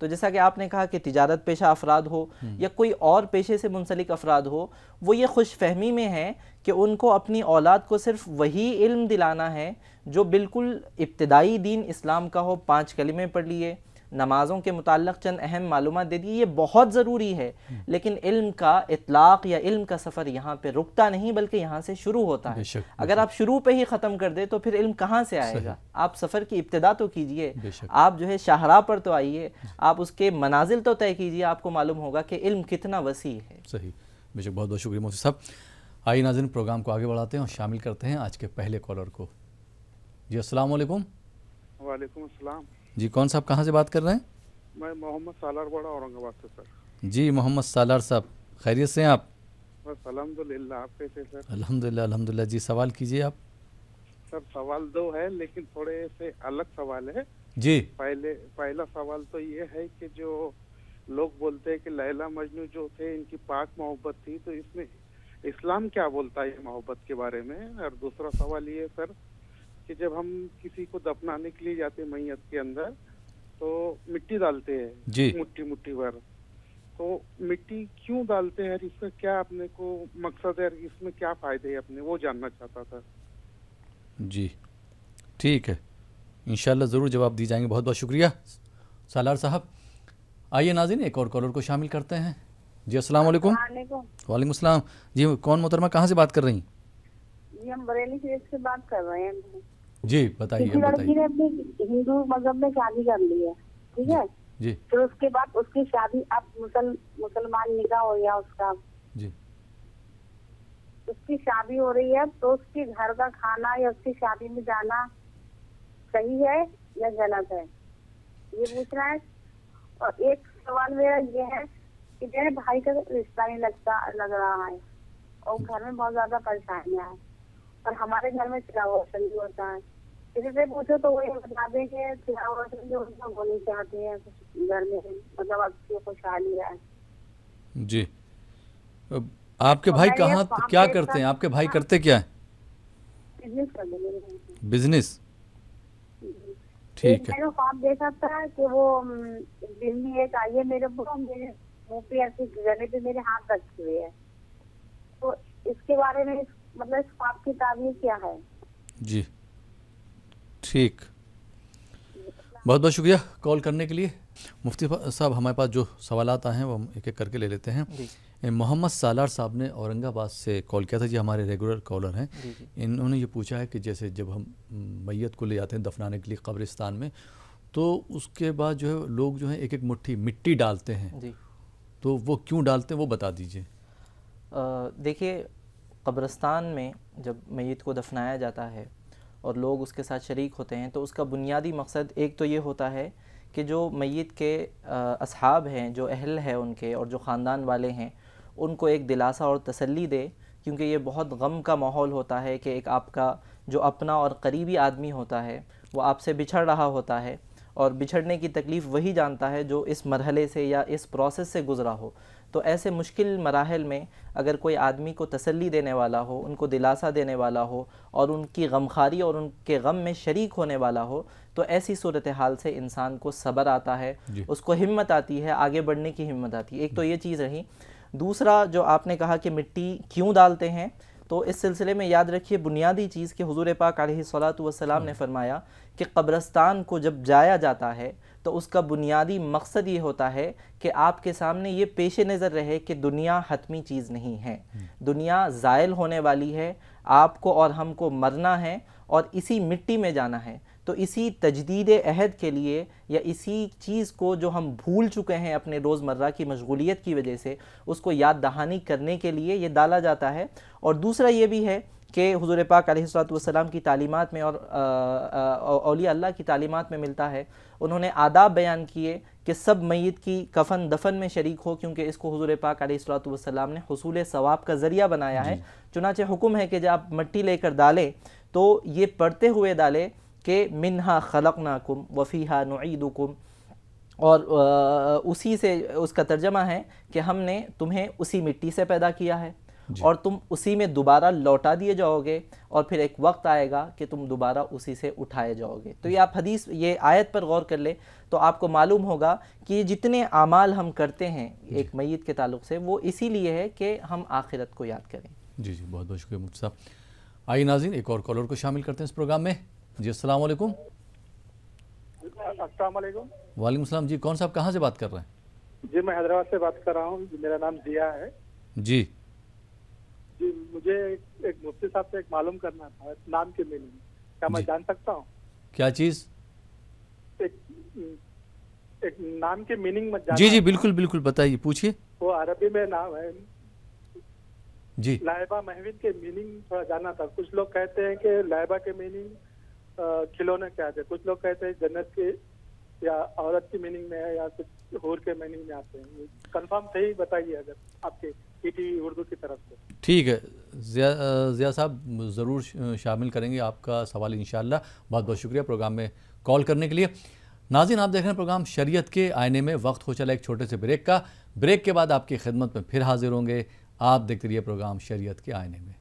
تو جیسا کہ آپ نے کہا کہ تجارت پیشہ افراد ہو یا کوئی اور پیشے سے منسلک افراد ہو، وہ یہ خوش فہمی میں ہیں کہ ان کو اپنی اولاد کو صرف وہی علم دلانا ہے جو بالکل ابتدائی دین اسلام کا ہو، 5 کلمے پڑھ لیے، نمازوں کے متعلق چند اہم معلومات دے دی، یہ بہت ضروری ہے، لیکن علم کا اطلاق یا علم کا سفر یہاں پہ رکتا نہیں بلکہ یہاں سے شروع ہوتا ہے۔ اگر آپ شروع پہ ہی ختم کر دے تو پھر علم کہاں سے آئے گا؟ آپ سفر کی ابتدا تو کیجئے، آپ جو ہے شاہراہ پر تو آئیے، آپ اس کے منازل تو طے کیجئے، آپ کو معلوم ہوگا کہ علم کتنا وسیع ہے۔ صحیح، بے شک، بہت بہت شکریہ مفتی صاحب۔ آئیے ناظرین، پروگرام کو آگے بڑھاتے ہیں اور شامل کرتے ہیں آج کے پہلے کالر کو۔ جی السلام علیکم۔ وعلیکم السلام۔ جی کون صاحب کہاں سے بات کر رہے ہیں؟ میں محمد سالار بڑا اورنگ آباد سے سر۔ جی محمد سالار صاحب، خیریت سے ہیں آپ؟ بس الحمدللہ، آپ کیسے سر؟ الحمدللہ الحمدللہ۔ جی سوال کیجئے آپ۔ سر سوال 2 ہے لیکن تھوڑے سے الگ سوال ہے۔ جی پہلا سوال تو یہ ہے کہ جو لوگ بولتے ہیں کہ لیلا مجنو جو تھے ان کی پاک محبت تھی، تو اس میں اسلام کیا بولتا ہے محبت کے بارے میں؟ اور دوسرا سوال یہ ہے سر کہ جب ہم کسی کو دفنانے کے لیے جاتے ہیں میت کے اندر تو مٹی ڈالتے ہیں، جی مٹی بھر، تو مٹی کیوں ڈالتے ہیں؟ اس کا کیا اپنے کو مقصد ہے؟ اس میں کیا فائدے ہیں اپنے، وہ جاننا چاہتا تھا۔ جی ٹھیک ہے، انشاءاللہ ضرور جواب دی جائیں گے۔ بہت بہت شکریہ سالار صاحب۔ آئیے ناظرین ایک اور کالر کو شامل کرتے ہیں۔ جی السلام علیکم۔ وعلیکم السلام۔ جی کون محترمہ کہاں سے بات کر رہی ہیں؟ جی ہم بریلی سے بات کر رہے ہیں۔ جی بتائیے۔ کسی لڑکی نے اپنی ہندو مذہب میں شادی کر لی ہے، ٹھیک ہے، جی پھر اس کے بعد اس کی شادی اب مسلمان نکاح ہو گیا اس کا، جی اس کی شادی ہو رہی ہے، تو اس کے گھر کا کھانا یا اس کی شادی میں جانا صحیح ہے یا غلط ہے، یہ پوچھنا ہے۔ اور ایک سوال میرا یہ ہے کہ میرے بھائی کا رشتہ نہیں لگ رہا ہے اور گھر میں بہت زیادہ پریشانیاں ہیں، اور ہمارے گھر میں چراغ روشن بھی ہوتا ہے، کسی سے پوچھو تو وہ یہ بتا دیں کہ چراغ روشن جو وہ نہیں چاہتے ہیں گھر میں، مطلب اچھی خوشحالی ہے۔ جی آپ کے بھائی کہاں کیا کرتے ہیں؟ آپ کے بھائی کرتے کیا ہیں؟ بزنس کر دیں گے۔ بزنس، ٹھیک ہے۔ میں نے خواب دیکھا تھا کہ وہ دن میں ایک آئی ہے میرے میرے منہ پہ ایسے گلے پہ میرے ہاتھ رکھے ہوئے ہیں، تو اس کے بارے میں مطلب اس خواب کی تعبیر کیا ہے؟ جی ٹھیک، بہت بہت شکریہ کال کرنے کے لیے۔ مفتی صاحب ہمارے پاس جو سوالات آئے ہیں وہ ہم ایک ایک کر کے لے لیتے ہیں۔ محمد سالار صاحب نے اورنگ آباد سے کال کیا تھا، جی ہمارے ریگولر کالر ہیں۔ انہوں نے یہ پوچھا ہے کہ جیسے جب ہم میت کو لے جاتے ہیں دفنانے کے لیے قبرستان میں، تو اس کے بعد جو ہے لوگ جو ہے ایک ایک مٹھی مٹی ڈالتے ہیں، تو وہ کیوں ڈالتے ہیں وہ بتا دیجئے۔ دیکھیے قبرستان میں جب میت کو دفنایا جاتا ہے اور لوگ اس کے ساتھ شریک ہوتے ہیں تو اس کا بنیادی مقصد ایک تو یہ ہوتا ہے کہ جو میت کے اصحاب ہیں، جو اہل ہیں ان کے اور جو خاندان والے ہیں، ان کو ایک دلاسا اور تسلی دے، کیونکہ یہ بہت غم کا ماحول ہوتا ہے کہ ایک آپ کا جو اپنا اور قریبی آدمی ہوتا ہے وہ آپ سے بچھڑ رہا ہوتا ہے، اور بچھڑنے کی تکلیف وہی جانتا ہے جو اس مرحلے سے یا اس پروسیس سے گزرا ہو۔ تو ایسے مشکل مراحل میں اگر کوئی آدمی کو تسلی دینے والا ہو، ان کو دلاسا دینے والا ہو اور ان کی غمخواری اور ان کے غم میں شریک ہونے والا ہو، تو ایسی صورتحال سے انسان کو صبر آتا ہے، اس کو ہمت آتی ہے، آگے بڑھنے کی ہمت آتی ہے۔ ایک تو یہ چیز رہی۔ دوسرا جو آپ نے کہا کہ مٹی کیوں ڈالتے ہیں، تو اس سلسلے میں یاد رکھیے بنیادی چیز کہ حضور پاک علیہ الصلاۃ والسلام نے فرمایا کہ قبرستان کو جب جایا جاتا ہے تو اس کا بنیادی مقصد یہ ہوتا ہے کہ آپ کے سامنے یہ پیش نظر رہے کہ دنیا حتمی چیز نہیں ہے، دنیا زائل ہونے والی ہے، آپ کو اور ہم کو مرنا ہے اور اسی مٹی میں جانا ہے۔ تو اسی تجدید عہد کے لیے یا اسی چیز کو جو ہم بھول چکے ہیں اپنے روزمرہ کی مشغولیت کی وجہ سے، اس کو یاد دہانی کرنے کے لیے یہ ڈالا جاتا ہے۔ اور دوسرا یہ بھی ہے کہ حضور پاک علیہ الصلوۃ والسلام کی تعلیمات میں اور اولیاء اللہ کی تعلیمات میں ملتا ہے، انہوں نے آداب بیان کیے کہ سب میت کی کفن دفن میں شریک ہو، کیونکہ اس کو حضور پاک علیہ الصلوۃ والسلام نے حصول ثواب کا ذریعہ بنایا ہے۔ چنانچہ حکم ہے کہ جب آپ مٹی لے کر ڈالیں تو یہ پڑھتے ہوئے ڈالیں کہ منہا خلقناکم وفیہا نعیدکم، اور اسی سے اس کا ترجمہ ہے کہ ہم نے تمہیں اسی مٹی سے پیدا کیا ہے اور تم اسی میں دوبارہ لوٹا دیے جاؤ گے، اور پھر ایک وقت آئے گا کہ تم دوبارہ اسی سے اٹھائے جاؤ گے۔ تو یہ آپ حدیث، یہ آیت پر غور کر لیں تو آپ کو معلوم ہوگا کہ جتنے اعمال ہم کرتے ہیں ایک میت کے تعلق سے، وہ اسی لیے ہے کہ ہم آخرت کو یاد کریں۔ جی بہت بہت شکریہ مفتی صاحب۔ آئیے ناظرین ایک اور کالر کو شامل کرتے ہیں اس پروگرام میں۔ جی السلام علیکم۔ السلام علیکم۔ وعلیکم السلام۔ جی کون صاحب کہاں سے بات کر رہے ہیں؟ جی میں حیدرآباد سے بات کر رہا ہوں، میرا نام ضیاء ہے۔ جی مجھے ایک مفتی صاحب سے ایک معلوم کرنا تھا نام کی میننگ، کیا میں جان سکتا ہوں؟ کیا چیز؟ ایک نام کی میننگ میں جی بالکل بالکل بتائیے، پوچھیے۔ وہ عربی میں نام ہے جی لائبہ محوین کے میننگ تھوڑا جاننا تھا۔ کچھ لوگ کہتے ہیں کہ لائبہ کے میننگ کھلونے کے آتے ہیں، کچھ لوگ کہتے ہیں جنت کے یا عورت کی میننگ میں ہے، یا کچھ حور کے میننگ میں آتے ہیں۔ کنفرم صحیح بتائیے اگر آپ کے اردو کی طرف سے۔ ٹھیک ہے ضیاء صاحب، ضرور شامل کریں گے آپ کا سوال انشاءاللہ۔ بہت بہت شکریہ پروگرام میں کال کرنے کے لیے۔ ناظرین آپ دیکھ رہے ہیں پروگرام شریعت کے آئینے میں۔ وقت ہو چلا ایک چھوٹے سے بریک کا، بریک کے بعد آپ کی خدمت میں پھر حاضر ہوں گے۔ آپ دیکھتے رہیے پروگرام شریعت کے آئینے میں۔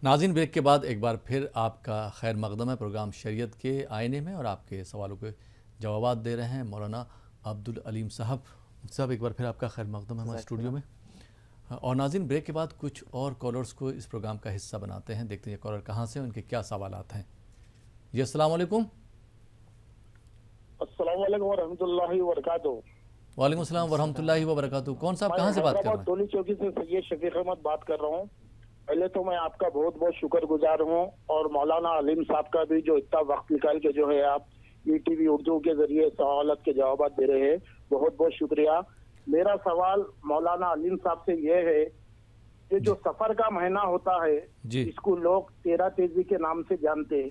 ناظرین بریک کے بعد ایک بار پھر آپ کا خیر مقدم ہے پروگرام شریعت کے آئینے میں، اور آپ کے سوالوں کے جوابات دے رہے ہیں مولانا عبدالعلیم صاحب۔ ایک بار پھر آپ کا خیر مقدم ہے ہمارے اسٹوڈیو میں۔ اور ناظرین بریک کے بعد کچھ اور کالرز کو اس پروگرام کا حصہ بناتے ہیں، دیکھتے ہیں یہ کالر کہاں سے ہیں، ان کے کیا سوالات ہیں۔ جی السلام علیکم۔ السلام علیکم ورحمۃ اللہ وبرکاتہ۔ وعلیکم السلام ورحمۃ اللہ وبرکاتہ۔ کون صاحب کہاں سے بات کر رہے ہیں؟ ٹولی چوکی سے سید شفیق احمد بات کر رہا ہوں۔ پہلے تو میں آپ کا بہت بہت شکر گزار ہوں، اور مولانا علیم صاحب کا بھی جو اتنا وقت نکال کے جو ہے آپ ٹی وی اردو کے ذریعے سوالات کے جوابات دے رہے ہیں، بہت بہت شکریہ۔ میرا سوال مولانا علیم صاحب سے یہ ہے کہ جو سفر کا مہینہ ہوتا ہے جس کو لوگ 13 تیزی کے نام سے جانتے،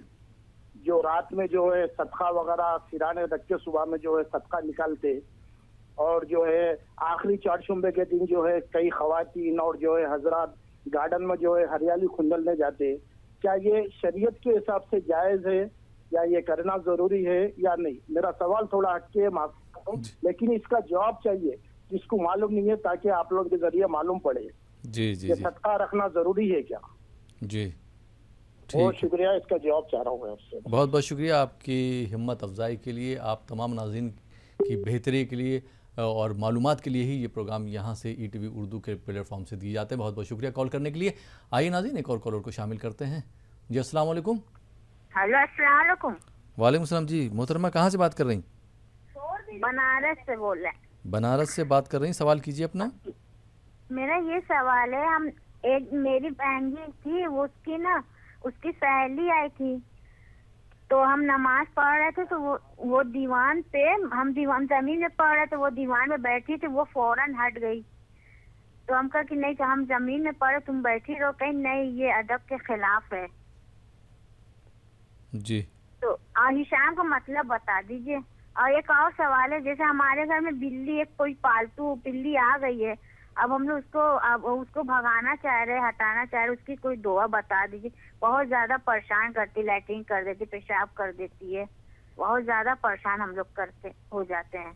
جو رات میں جو ہے صدقہ وغیرہ سرانے رکھ کے صبح میں جو ہے صدقہ نکالتے، اور جو ہے آخری چہارشنبے کے دن جو ہے کئی خواتین اور جو ہے حضرات گارڈن میں جو ہے ہریالی کھندلنے جاتے، کیا یہ شریعت کے حساب سے جائز ہے یا یہ کرنا ضروری ہے یا نہیں؟ میرا سوال تھوڑا ہٹ کے معاف کرتا ہوں، لیکن اس کا جواب چاہیے جس کو معلوم نہیں ہے، تاکہ آپ لوگ کے ذریعے معلوم پڑے کہ صدقہ رکھنا ضروری ہے کیا؟ جی بہت شکریہ، اس کا جواب چاہ رہا ہوں میں آپ سے۔ بہت بہت شکریہ آپ کی ہمت افزائی کے لیے، آپ تمام ناظرین کی بہتری کے لیے اور معلومات کے لیے ہی یہ پروگرام یہاں سے ای ٹی وی اردو کے پلیٹ فارم سے دیے جاتے ہیں۔ بہت بہت شکریہ کال کرنے کے لیے۔ آئیے ناظرین ایک اور کالر کو شامل کرتے ہیں۔ جی السلام علیکم۔ ہیلو السلام علیکم۔ وعلیکم السلام۔ جی محترمہ کہاں سے بات کر رہی ہیں؟ بنارس سے بول رہے ہیں۔ بنارس سے بات کر رہی ہیں، سوال کیجیے اپنا۔ میرا یہ سوال ہے، میری بہن جی تھی، اس کی سہیلی آئی تھی، تو ہم نماز پڑھ رہے تھے، تو وہ دیوان پہ، ہم زمین میں پڑھ رہے تھے، وہ دیوان میں بیٹھی تھی، وہ فوراً ہٹ گئی۔ تو ہم کہا کہ نہیں، کہ ہم زمین میں پڑھے، تم بیٹھی رہو، کہیں نہیں یہ ادب کے خلاف ہے۔ جی تو ہشام کا مطلب بتا دیجئے۔ اور ایک اور سوال ہے، جیسے ہمارے گھر میں بلی، ایک کوئی پالتو بلی آ گئی ہے، اب ہم لوگ اس کو بھگانا چاہ رہے، ہٹانا چاہ رہے، اس کی کوئی دعا بتا دیجیے۔ بہت زیادہ پریشان کرتی، لیٹرین کر دیتی، پیشاب کر دیتی ہے، بہت زیادہ پریشان ہم لوگ ہو جاتے ہیں،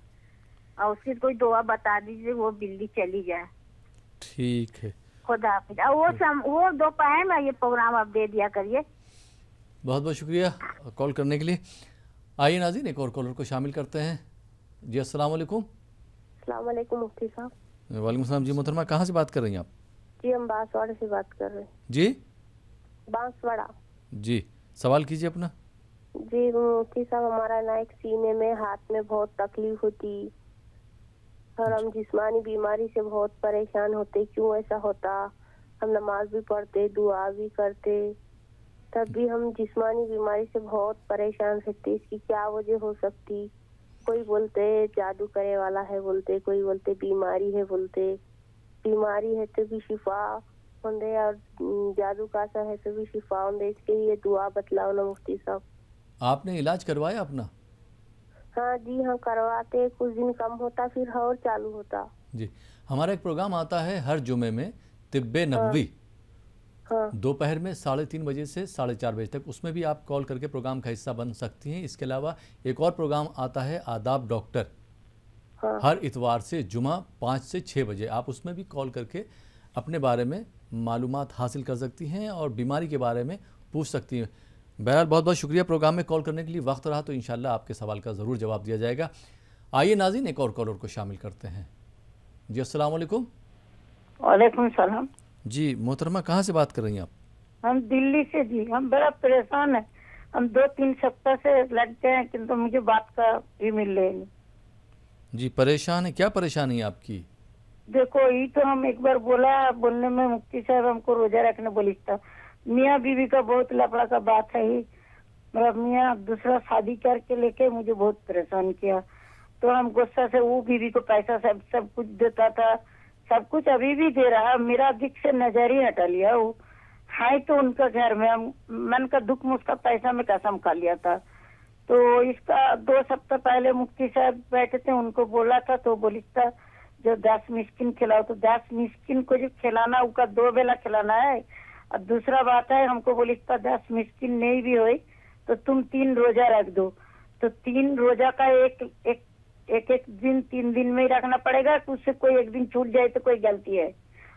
اور اس کی کوئی دعا بتا دیجیے، وہ بلی چلی جائے۔ ٹھیک ہے، خدا حافظ۔ اور وہ دوپہر میں یہ پروگرام آپ دے دیا کریے۔ بہت بہت شکریہ کال کرنے کے لیے۔ آئیے ناظرین ایک اور کالر کو شامل کرتے ہیں۔ جی السلام علیکم۔ السلام علیکم مفتی صاحب۔ وعلیکم السلام۔ جی محترمہ کہاں سے بات کر رہی ہیں آپ؟ جی ہم بانسواڑا سے بات کر رہے ہیں۔ جی بانسواڑا۔ جی سوال کیجیے اپنا۔ جی مفتی صاحب، ہمارا نا ایک سینے میں، ہاتھ میں بہت تکلیف ہوتی، اور ہم جسمانی بیماری سے بہت پریشان ہوتے۔ کیوں ایسا ہوتا؟ ہم نماز بھی پڑھتے، دعا بھی کرتے، تب بھی ہم جسمانی بیماری سے بہت پریشان رہتے۔ اس کی کیا وجہ ہو سکتی؟ کوئی بولتے جادو کرے والا ہے، بولتے کوئی بولتے بیماری ہے، بولتے بیماری ہے تو بھی شفا ہوندے، اور جادو کاسا ہے تو بھی شفا ہوندے۔ اس کے لیے دعا بتلاؤ نا مفتی صاحب۔ آپ نے علاج کروایا اپنا؟ ہاں جی ہاں کرواتے، کچھ دن کم ہوتا پھر اور چالو ہوتا۔ جی ہمارا ایک پروگرام آتا ہے ہر جمعے میں، طب نبوی، ہاں دوپہر میں 3:30 بجے سے 4:30 بجے تک، اس میں بھی آپ کال کر کے پروگرام کا حصہ بن سکتی ہیں۔ اس کے علاوہ ایک اور پروگرام آتا ہے آداب ڈاکٹر، ہاں ہر اتوار سے جمعہ 5 سے 6 بجے، آپ اس میں بھی کال کر کے اپنے بارے میں معلومات حاصل کر سکتی ہیں اور بیماری کے بارے میں پوچھ سکتی ہیں۔ بہرحال بہت بہت شکریہ پروگرام میں کال کرنے کے لیے، وقت رہا تو انشاءاللہ آپ کے سوال کا ضرور جواب دیا جائے گا۔ آئیے ناظرین ایک اور کالر کو شامل کرتے ہیں۔ جی السلام علیکم۔ وعلیکم السلام۔ جی محترمہ کہاں سے بات کر رہی ہیں آپ؟ ہم دلی سے جی، ہم بڑا پریشان ہیں، ہم 2-3 ہفتہ سے لگ گئے ہیں کنتو مجھے بات کا بھی مل رہے نہیں۔ جی پریشان ہے، کیا پریشانی ہے آپ کی؟ دیکھو یہ تو ہم ایک بار بولنے میں مفتی صاحب ہم کو روزہ رکھنے بولی تھا، میاں بیوی کا بہت لفڑا کا بات ہے، میرا میاں دوسرا شادی کر کے لے کے مجھے بہت پریشان کیا، تو ہم غصہ سے وہ بیوی کو پیسہ سب کچھ دیتا تھا، سب کچھ ابھی بھی دے رہا، میرا دکھ سے نظر ہی ہٹا لیا، وہ ہے تو ان کا گھر میں، من کا دکھ میں اس کا پیسہ میں قسم کھا لیا تھا۔ تو اس کا 2 ہفتہ پہلے مفتی صاحب بیٹھے تھے، ان کو بولا تھا تو بولی تھا جو 10 مسکین کھلاؤ، تو 10 مسکین کو جو کھلانا اس کا 2 بیلا کھلانا ہے، اور دوسرا بات ہے ہم کو بولی تھا 10 مسکین نہیں بھی ہوئی تو تم 3 روزہ رکھ دو، تو 3 روزہ کا ایک دن 3 دن میں ہی رکھنا پڑے گا، اس سے کوئی ایک دن چھوٹ جائے تو کوئی غلطی ہے۔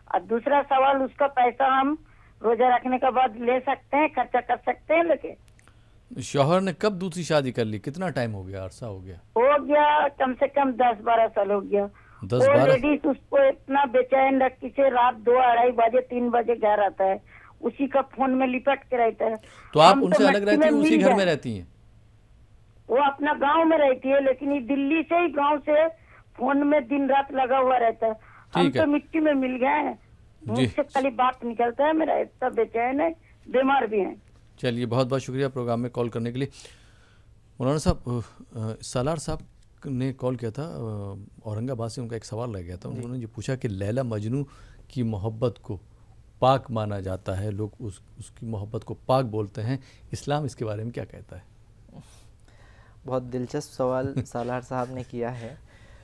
اور دوسرا سوال اس کا پیسہ ہم روزہ رکھنے کے بعد لے سکتے ہیں، خرچہ کر سکتے ہیں، لیکن شوہر نے کب دوسری شادی کر لی؟ کتنا ٹائم ہو گیا، عرصہ ہو گیا؟ ہو گیا کم سے کم 10-12 سال ہو گیا۔ 10-12 وہ لیڈیز اس کو اتنا بے چین رکھتی سے رات 2-2:30 بجے 3 بجے گھر آتا ہے، اسی کا فون میں لپٹ کے رہتا ہے۔ تو آپ ہم ان سے الگ مٹی رہتی ہیں، اسی مل گھر میں جائیں۔ رہتی ہیں؟ وہ اپنا گاؤں میں رہتی ہے، لیکن یہ دلی سے ہی گاؤں سے فون میں دن رات لگا ہوا رہتا ہے۔ ہم ٹھیک ہے تو مٹی میں مل گئے ہیں، مجھ سے خالی بات نکلتا ہے، میرا اتنا بے چین ہے، بیمار بھی ہیں۔ چلیے بہت بہت شکریہ پروگرام میں کال کرنے کے لیے۔ مولانا صاحب، سالار صاحب نے کال کیا تھا اورنگ آباد سے، ان کا ایک سوال رہ گیا تھا، انہوں نے یہ پوچھا کہ لیلا مجنو کی محبت کو پاک مانا جاتا ہے، لوگ اس کی محبت کو پاک بولتے ہیں، اسلام اس کے بارے میں کیا کہتا ہے؟ بہت دلچسپ سوال سالار صاحب نے کیا ہے،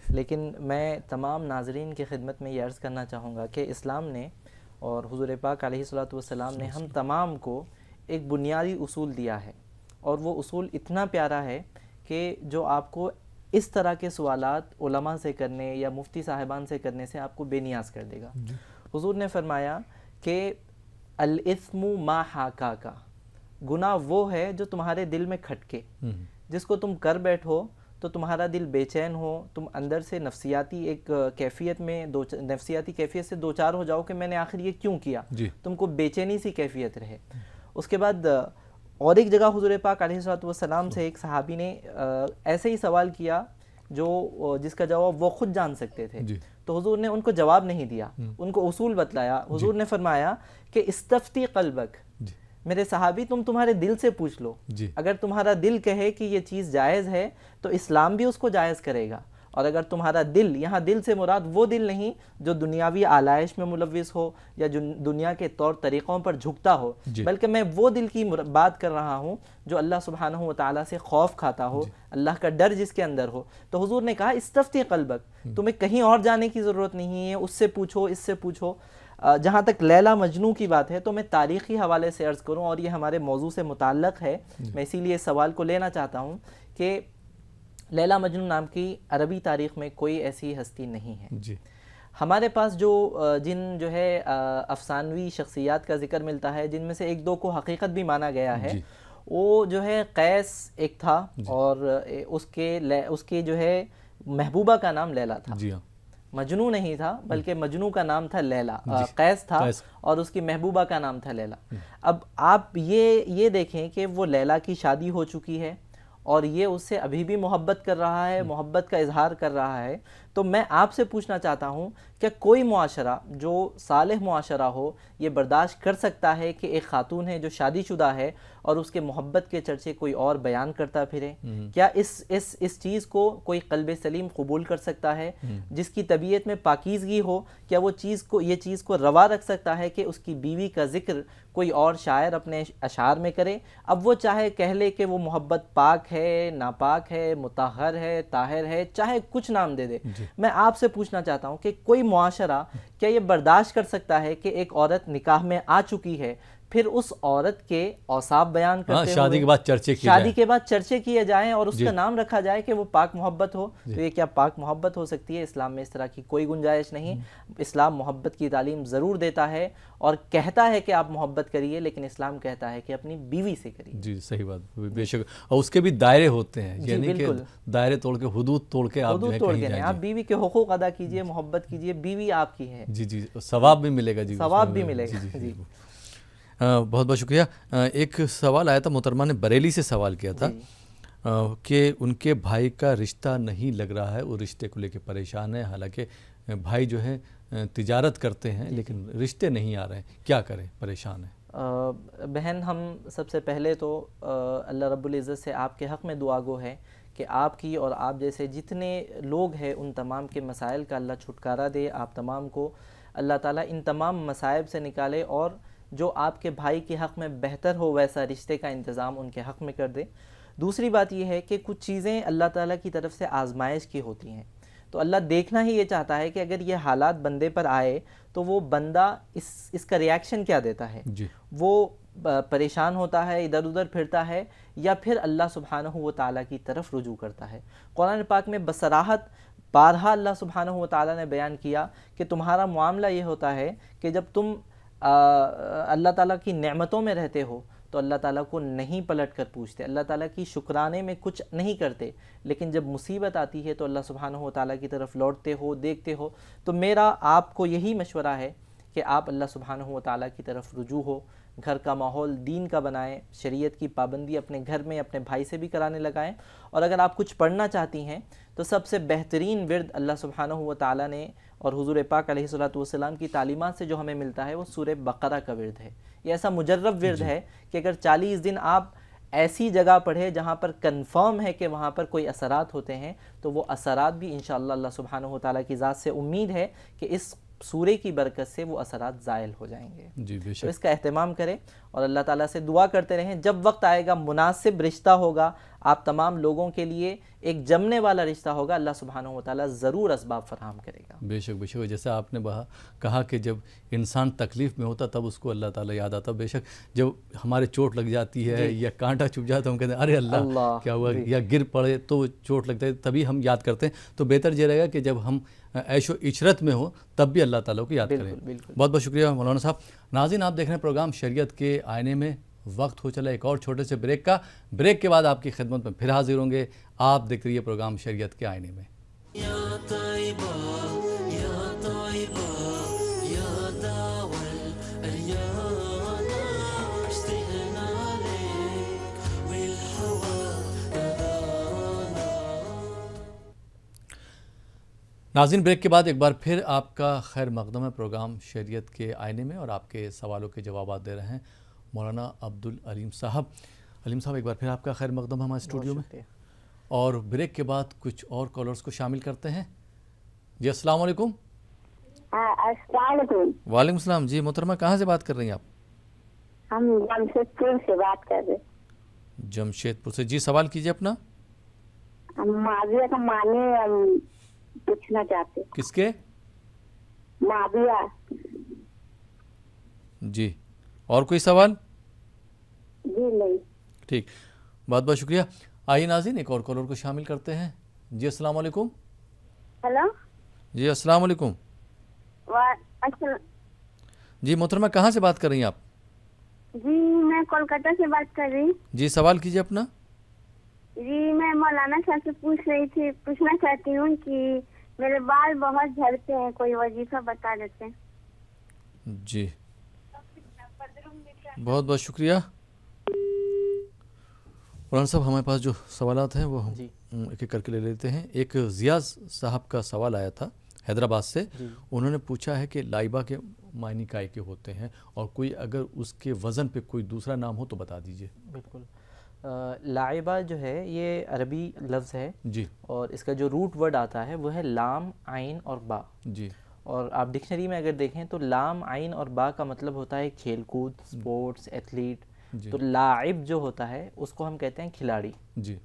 لیکن میں تمام ناظرین کی خدمت میں یہ عرض کرنا چاہوں گا کہ اسلام نے اور حضور پاک علیہ الصلوۃ والسلام نے ہم تمام کو ایک بنیادی اصول دیا ہے، اور وہ اصول اتنا پیارا ہے کہ جو آپ کو اس طرح کے سوالات علماء سے کرنے یا مفتی صاحبان سے کرنے سے آپ کو بے نیاز کر دے گا۔ حضور نے فرمایا کہ الاثم ما حاکاکا، گناہ وہ ہے جو تمہارے دل میں کھٹکے، جس کو تم کر بیٹھو تو تمہارا دل بے چین ہو، تم اندر سے نفسیاتی ایک نفسیاتی کیفیت سے دوچار ہو جاؤ کہ میں نے آخر یہ کیوں کیا، تم کو بے چینی سی کیفیت رہے۔ اس کے بعد اور ایک جگہ حضور پاک علیہ الصلوۃ والسلام سے ایک صحابی نے ایسے ہی سوال کیا جس کا جواب وہ خود جان سکتے تھے، تو حضور نے ان کو جواب نہیں دیا، ان کو اصول بتلایا۔ حضور نے فرمایا کہ استفتی قلبک، میرے صحابی تمہارے دل سے پوچھ لو، اگر تمہارا دل کہے کہ یہ چیز جائز ہے تو اسلام بھی اس کو جائز کرے گا، اور اگر تمہارا دل، یہاں دل سے مراد وہ دل نہیں جو دنیاوی آلائش میں ملوث ہو یا جو دنیا کے طور طریقوں پر جھکتا ہو، بلکہ میں وہ دل کی بات کر رہا ہوں جو اللہ سبحانہ و تعالیٰ سے خوف کھاتا ہو، اللہ کا ڈر جس کے اندر ہو۔ تو حضور نے کہا استفتی قلبک، تمہیں کہیں اور جانے کی ضرورت نہیں ہے، اس سے پوچھو، اس سے پوچھو۔ جہاں تک لیلا مجنو کی بات ہے تو میں تاریخی حوالے سے عرض کروں، اور یہ ہمارے موضوع سے متعلق ہے، میں اسی لیے اس سوال کو لینا چاہتا ہوں کہ لیلا مجنو نام کی عربی تاریخ میں کوئی ایسی ہستی نہیں ہے۔ ہمارے پاس جن افسانوی شخصیات کا ذکر ملتا ہے، جن میں سے 1-2 کو حقیقت بھی مانا گیا ہے، وہ قیس ایک تھا، اور اس کے محبوبہ کا نام لیلا تھا، مجنو نہیں تھا بلکہ مجنو کا نام تھا لیلا، قیس تھا اور اس کی محبوبہ کا نام تھا لیلا۔ اب آپ یہ دیکھیں کہ وہ لیلا کی شادی ہو چکی ہے اور یہ اس سے ابھی بھی محبت کر رہا ہے، محبت کا اظہار کر رہا ہے، تو میں آپ سے پوچھنا چاہتا ہوں کہ کوئی معاشرہ جو صالح معاشرہ ہو یہ برداشت کر سکتا ہے کہ ایک خاتون ہے جو شادی شدہ ہے اور اس کے محبت کے چرچے کوئی اور بیان کرتا پھرے؟ کیا اس چیز کو کوئی قلب سلیم قبول کر سکتا ہے؟ جس کی طبیعت میں پاکیزگی ہو، کیا وہ یہ چیز کو روا رکھ سکتا ہے کہ اس کی بیوی کا ذکر کوئی اور شاعر اپنے اشعار میں کرے؟ اب وہ چاہے کہہ لے کہ وہ محبت پاک ہے، ناپاک ہے، مطہر ہے، طاہر ہے، چاہے کچھ نام دے دے، میں آپ سے پوچھنا چاہتا ہوں کہ کوئی معاشرہ کیا یہ برداشت کر سکتا ہے کہ ایک عورت نکاح میں آ چکی ہے پھر اس عورت کے اوصاف بیان کرتے ہوئے شادی کے بعد چرچے کیے شادی کے بعد چرچے کیے جائیں اور اس کا نام رکھا جائے کہ وہ پاک محبت ہو؟ تو یہ کیا پاک محبت ہو سکتی ہے؟ اسلام میں اس طرح کی کوئی گنجائش نہیں. اسلام محبت کی تعلیم ضرور دیتا ہے اور کہتا ہے کہ آپ محبت کریے، لیکن اسلام کہتا ہے کہ اپنی بیوی سے کریے. جی صحیح بات، بے شک. اور اس کے بھی دائرے ہوتے ہیں، یعنی کہ دائرے توڑ کے حدود توڑ کے آپ حدود توڑ کے نہیں، آپ بیوی کے حقوق ادا کیجئے، محبت کیجئے، بیوی آپ کی ہے. جی جی، ثواب بھی ملے گا. جی ثواب بھی ملے گا. جی بہت بہت شکریہ. ایک سوال آیا تھا، محترمہ نے بریلی سے سوال کیا تھا کہ ان کے بھائی کا رشتہ نہیں لگ رہا ہے، وہ رشتے کو لے کے پریشان ہے، حالانکہ بھائی جو ہے تجارت کرتے ہیں لیکن رشتے نہیں آ رہے ہیں، کیا کریں، پریشان ہیں. بہن، ہم سب سے پہلے تو اللہ رب العزت سے آپ کے حق میں دعا گو ہے کہ آپ کی اور آپ جیسے جتنے لوگ ہیں ان تمام کے مسائل کا اللہ چھٹکارا دے، آپ تمام کو اللہ تعالیٰ ان تمام مصائب سے نکالے اور جو آپ کے بھائی کے حق میں بہتر ہو ویسا رشتے کا انتظام ان کے حق میں کر دے. دوسری بات یہ ہے کہ کچھ چیزیں اللہ تعالیٰ کی طرف سے آزمائش کی ہوتی ہیں، تو اللہ دیکھنا ہی یہ چاہتا ہے کہ اگر یہ حالات بندے پر آئے تو وہ بندہ اس کا ریاکشن کیا دیتا ہے. وہ پریشان ہوتا ہے، ادھر ادھر پھرتا ہے، یا پھر اللہ سبحانہ و تعالیٰ کی طرف رجوع کرتا ہے. قرآن پاک میں بصراحت بارہا اللہ سبحانہ و تعالیٰ نے بیان کیا کہ تمہارا معاملہ یہ ہوتا ہے کہ جب تم اللہ تعالیٰ کی نعمتوں میں رہتے ہو تو اللہ تعالیٰ کو نہیں پلٹ کر پوچھتے، اللہ تعالیٰ کی شکرانے میں کچھ نہیں کرتے، لیکن جب مصیبت آتی ہے تو اللہ سبحانہ و تعالیٰ کی طرف لوٹتے ہو، دیکھتے ہو. تو میرا آپ کو یہی مشورہ ہے کہ آپ اللہ سبحانہ و تعالیٰ کی طرف رجوع ہو، گھر کا ماحول دین کا بنائیں، شریعت کی پابندی اپنے گھر میں اپنے بھائی سے بھی کرانے لگائیں. اور اگر آپ کچھ پڑھنا چاہتی ہیں تو سب سے بہترین ورد اللہ سبحانہ و تعالیٰ نے اور حضور پاک علیہ الصلوۃ والسلام کی تعلیمات سے جو ہمیں ملتا ہے وہ سورہ بقرہ کا ورد ہے. یہ ایسا مجرب ورد ہے کہ اگر 40 دن آپ ایسی جگہ پڑھے جہاں پر کنفرم ہے کہ وہاں پر کوئی اثرات ہوتے ہیں تو وہ اثرات بھی انشاءاللہ اللہ سبحانہ و تعالیٰ کی ذات سے امید ہے کہ اس سورے کی برکت سے وہ اثرات زائل ہو جائیں گے. جی بے شک. تو اس کا اہتمام کریں اور اللہ تعالیٰ سے دعا کرتے رہیں. جب وقت آئے گا مناسب رشتہ ہوگا، آپ تمام لوگوں کے لیے ایک جمنے والا رشتہ ہوگا، اللہ سبحانہ و تعالیٰ ضرور اسباب فراہم کرے گا. بے شک بے شک. جیسا آپ نے کہا کہ جب انسان تکلیف میں ہوتا تب اس کو اللہ تعالیٰ یاد آتا. بے شک جب ہمارے چوٹ لگ جاتی ہے یا کانٹا چبھ جاتا ہے ہم کہتے ہیں ارے اللہ کیا ہوا، یا گر پڑے تو چوٹ لگتا ہے تبھی ہم یاد کرتے ہیں. تو بہتر یہ رہے گا کہ جب ہم عیش و عشرت میں ہو تب بھی اللہ تعالیٰ کو یاد کریں. بہت بہت شکریہ مولانا صاحب. ناظرین، آپ دیکھ رہے ہیں پروگرام شریعت کے آئینے میں. وقت ہو چلا ایک اور چھوٹے سے بریک کا. بریک کے بعد آپ کی خدمت میں پھر حاضر ہوں گے. آپ دیکھ رہیے پروگرام شریعت کے آئینے میں. ناظرین، بریک کے بعد ایک بار پھر آپ کا خیر مقدم ہے پروگرام شریعت کے آئینے میں، اور آپ کے سوالوں کے جوابات دے رہے ہیں مولانا عبدالعلیم صاحب. علیم صاحب، ایک بار پھر آپ کا خیر مقدم ہے ہمارے اسٹوڈیو میں. اور بریک کے بعد کچھ اور کالرز کو شامل کرتے ہیں. جی السلام علیکم. السلام علیکم. وعلیکم السلام. جی محترمہ، کہاں سے بات کر رہی ہیں آپ؟ ہم جمشید پور سے بات کر رہے. جمشید پور سے. جی سوال کیجیے اپنا. معاویہ کا معنی پوچھنا چاہتے. کس کے؟ معاویہ. جی اور کوئی سوال؟ جی نہیں. ٹھیک، بہت بہت شکریہ. آئیے ناظرین ایک اور کالر کو شامل کرتے ہیں. جی السلام علیکم. ہلو. جی السلام علیکم. جی محترمہ، کہاں سے بات کر رہی ہیں آپ؟ جی میں کولکاتہ سے بات کر رہی. جی سوال کیجیے اپنا. جی میں مولانا صاحب سے پوچھنا چاہتی ہوں کہ میرے بال بہت جھڑتے ہیں، کوئی وظیفہ بتا دیتے ہیں. جی بہت بہت شکریہ. مولانا صاحب، ہمارے پاس جو سوالات ہیں وہ ہم ایک ایک کر کے لے لیتے ہیں. ایک زیاز صاحب کا سوال آیا تھا حیدرآباد سے. انہوں نے پوچھا ہے کہ لائبہ کے معنی کائے کے ہوتے ہیں، اور کوئی اگر اس کے وزن پہ کوئی دوسرا نام ہو تو بتا دیجئے. بالکل. لائبہ جو ہے یہ عربی لفظ ہے جی، اور اس کا جو روٹ ورڈ آتا ہے وہ ہے لام، عین اور با. جی، اور آپ ڈکشنری میں اگر دیکھیں تو لام، عین اور با کا مطلب ہوتا ہے کھیل کود، سپورٹس، ایتھلیٹ. تو لاعب جو ہوتا ہے اس کو ہم کہتے ہیں کھلاڑی. جی،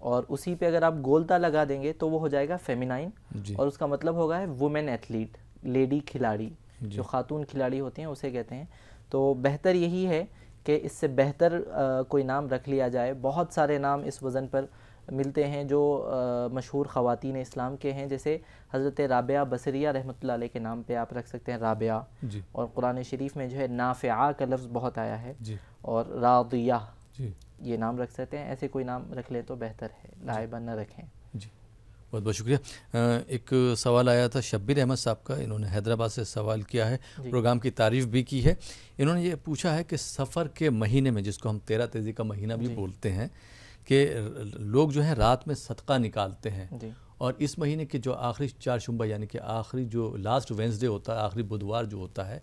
اور اسی پہ اگر آپ گولتا لگا دیں گے تو وہ ہو جائے گا فیمینائن، اور اس کا مطلب ہوگا ہے وومن ایتھلیٹ، لیڈی کھلاڑی، جو خاتون کھلاڑی ہوتی ہیں اسے کہتے ہیں. تو بہتر یہی ہے کہ اس سے بہتر کوئی نام رکھ لیا جائے. بہت سارے نام اس وزن پر ملتے ہیں جو مشہور خواتین اسلام کے ہیں، جیسے حضرت رابعہ بصریہ رحمۃ اللہ علیہ کے نام پہ آپ رکھ سکتے ہیں رابعہ. اور قرآن شریف میں جو ہے نافعہ کا لفظ بہت آیا ہے، اور راضیہ یہ نام رکھ سکتے ہیں. ایسے کوئی نام رکھ لیں تو بہتر ہے، لائبہ نہ رکھیں. جی بہت بہت شکریہ. ایک سوال آیا تھا شبیر احمد صاحب کا، انہوں نے حیدرآباد سے سوال کیا ہے، پروگرام کی تعریف بھی کی ہے. انہوں نے یہ پوچھا ہے کہ سفر کے مہینے میں، جس کو ہم 13 تیزی کا مہینہ بھی بولتے ہیں، کہ لوگ جو ہیں رات میں صدقہ نکالتے ہیں، اور اس مہینے کے جو آخری 4 شنبہ یعنی کہ آخری جو لاسٹ وینسڈے ہوتا ہے، آخری بدوار جو ہوتا ہے،